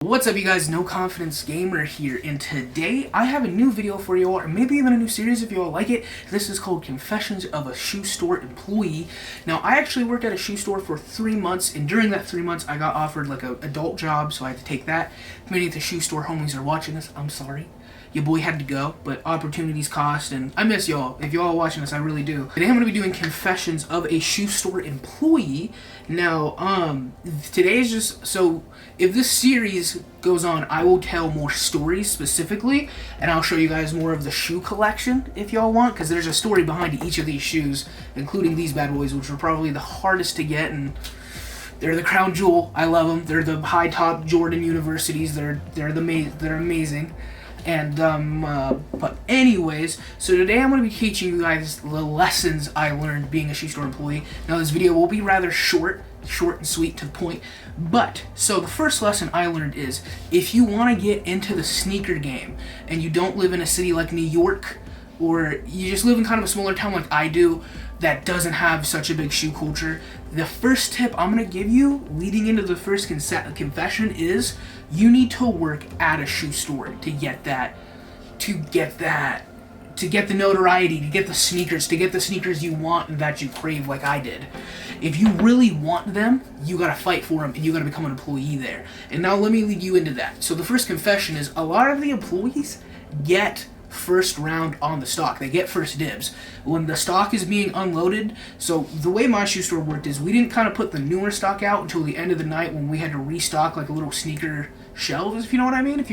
What's up, you guys? No Confidence Gamer here, and today I have a new video for you all, or maybe even a new series if you all like it. This is called Confessions of a Shoe Store Employee. Now, I actually worked at a shoe store for 3 months, and during that 3 months I got offered like an adult job, so I had to take that. If many of the shoe store homies are watching this, I'm sorry. Your boy had to go, but opportunities cost, and I miss y'all. If y'all are watching this, I really do. Today I'm going to be doing Confessions of a Shoe Store Employee. Now, today is just, so if this series goes on, I will tell more stories specifically, and I'll show you guys more of the shoe collection if y'all want, because there's a story behind each of these shoes, including these bad boys, which were probably the hardest to get, and they're the crown jewel. I love them. They're the high top Jordan Universities. They're amazing. And but anyways, so today I'm going to be teaching you guys the lessons I learned being a shoe store employee. Now this video will be rather short and sweet, to the point. But so the first lesson I learned is, if you want to get into the sneaker game and you don't live in a city like New York, or you just live in kind of a smaller town like I do that doesn't have such a big shoe culture, the first tip I'm going to give you leading into the first confession is you need to work at a shoe store to get the notoriety, to get the sneakers you want and that you crave like I did. If you really want them, you gotta fight for them and you gotta become an employee there. And now let me lead you into that. So the first confession is, a lot of the employees get first round on the stock. They get first dibs when the stock is being unloaded. So the way my shoe store worked is, we didn't kind of put the newer stock out until the end of the night, when we had to restock like a little sneaker shelves, if you know what I mean.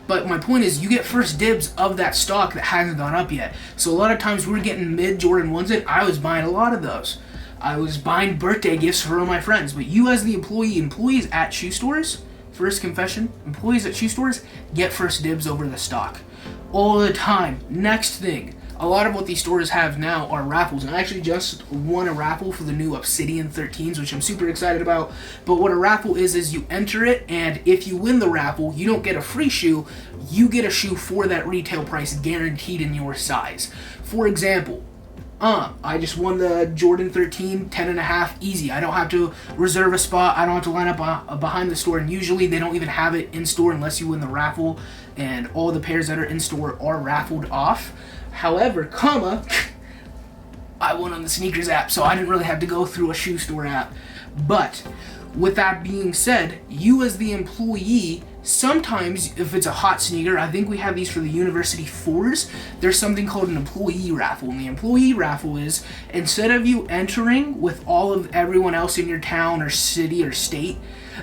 But my point is, you get first dibs of that stock that hasn't gone up yet. So a lot of times we're getting mid Jordan 1s in. I was buying a lot of those. I was buying birthday gifts for all my friends. But you as the employees at shoe stores, first confession, employees at shoe stores get first dibs over the stock all the time. Next thing, a lot of what these stores have now are raffles, and I actually just won a raffle for the new Obsidian 13s, which I'm super excited about. But what a raffle is you enter it, and if you win the raffle, you don't get a free shoe, you get a shoe for that retail price, guaranteed in your size. For example, I just won the Jordan 13 10.5 easy. I don't have to reserve a spot. I don't have to line up behind the store, and usually they don't even have it in store unless you win the raffle, and all the pairs that are in store are raffled off. However, I won on the sneakers app, so I didn't really have to go through a shoe store app. But with that being said, you as the employee, sometimes if it's a hot sneaker, I think we have these for the University 4s, there's something called an employee raffle. And the employee raffle is, instead of you entering with all of everyone else in your town or city or state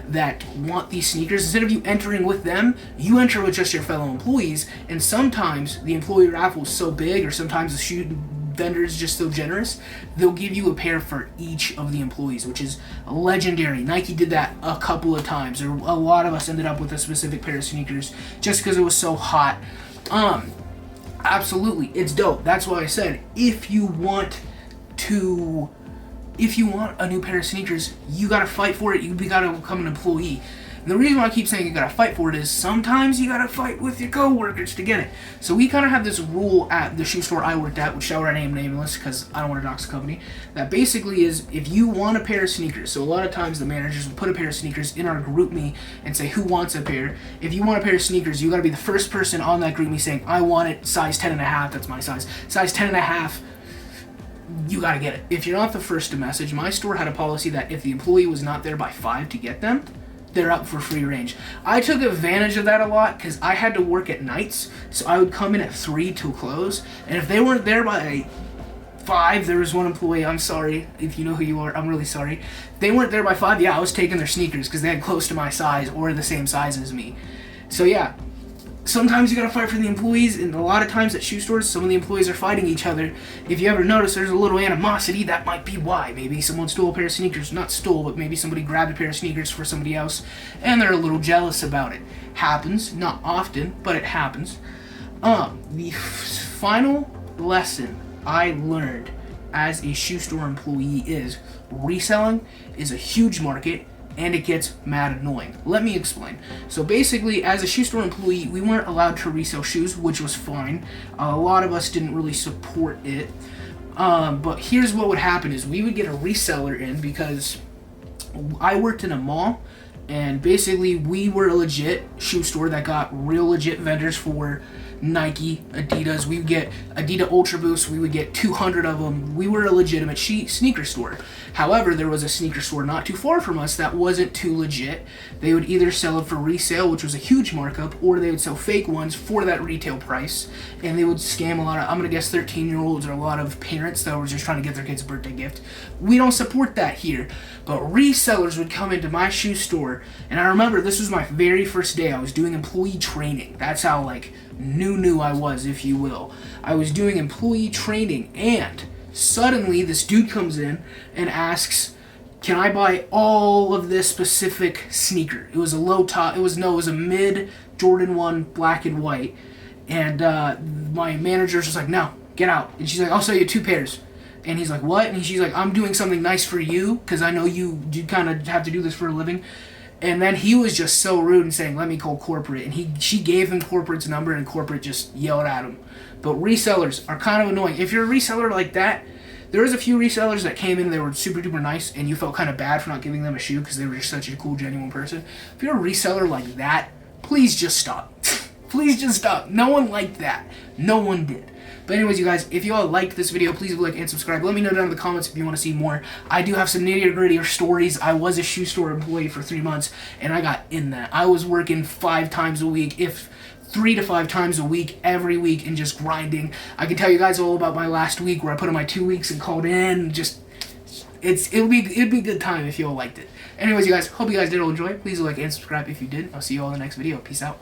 that want these sneakers, instead of you entering with them, you enter with just your fellow employees. And sometimes the employee raffle is so big, or sometimes the shoe vendor is just so generous, they'll give you a pair for each of the employees, which is legendary. Nike did that a couple of times, or a lot of us ended up with a specific pair of sneakers just because it was so hot. Absolutely, it's dope. That's why I said, if you want a new pair of sneakers, you gotta fight for it. You gotta become an employee. And the reason why I keep saying you gotta fight for it is, sometimes you gotta fight with your coworkers to get it. So we kind of have this rule at the shoe store I worked at, which shall remain nameless because I don't want to dox the company, that basically is, if you want a pair of sneakers, so a lot of times the managers will put a pair of sneakers in our group me and say, who wants a pair? If you want a pair of sneakers, you gotta be the first person on that group me saying, I want it, size 10.5, that's my size, size 10.5. You gotta get it. If you're not the first to message, my store had a policy that if the employee was not there by 5 to get them, they're up for free range. I took advantage of that a lot because I had to work at nights, so I would come in at 3 to close, and if they weren't there by 5, there was one employee, I'm sorry, if you know who you are, I'm really sorry. If they weren't there by 5, yeah, I was taking their sneakers because they had close to my size or the same size as me. So yeah, sometimes you gotta fight for the employees, and a lot of times at shoe stores, some of the employees are fighting each other. If you ever notice there's a little animosity, that might be why. Maybe someone stole a pair of sneakers, not stole, but maybe somebody grabbed a pair of sneakers for somebody else, and they're a little jealous about it. Happens, not often, but it happens. The final lesson I learned as a shoe store employee is, reselling is a huge market, and it gets mad annoying. Let me explain. So basically, as a shoe store employee, we weren't allowed to resell shoes, which was fine. A lot of us didn't really support it. But here's what would happen is, we would get a reseller in, because I worked in a mall, And basically, we were a legit shoe store that got real legit vendors for Nike, Adidas. We would get Adidas Ultra Boost. We would get 200 of them. We were a legitimate sneaker store. However, there was a sneaker store not too far from us that wasn't too legit. They would either sell it for resale, which was a huge markup, or they would sell fake ones for that retail price. And they would scam a lot of, I'm going to guess 13-year-olds or a lot of parents that were just trying to get their kids a birthday gift. We don't support that here. But resellers would come into my shoe store. And I remember this was my very first day. I was doing employee training. That's how, like, new I was, if you will. I was doing employee training, and suddenly this dude comes in and asks, can I buy all of this specific sneaker? It was a low top, it was a mid Jordan 1 black and white. And my manager's just like, no, get out. And she's like, I'll sell you 2 pairs. And he's like, what? And she's like, I'm doing something nice for you, because I know you kind of have to do this for a living. And then he was just so rude and saying, let me call corporate. And she gave him corporate's number, and corporate just yelled at him. But resellers are kind of annoying. If you're a reseller like that, there was a few resellers that came in, they were super duper nice, and you felt kind of bad for not giving them a shoe because they were just such a cool, genuine person. If you're a reseller like that, please just stop. Please just stop. No one liked that. No one did. But anyways, you guys, if you all liked this video, please like and subscribe. Let me know down in the comments if you want to see more. I do have some nitty-gritty stories. I was a shoe store employee for 3 months, and I got in that. I was working 5 times a week, if 3 to 5 times a week, every week, and just grinding. I can tell you guys all about my last week where I put in my 2 weeks and called in. Just, it'd be a good time if you all liked it. Anyways, you guys, hope you guys did all enjoy. Please like and subscribe if you did. I'll see you all in the next video. Peace out.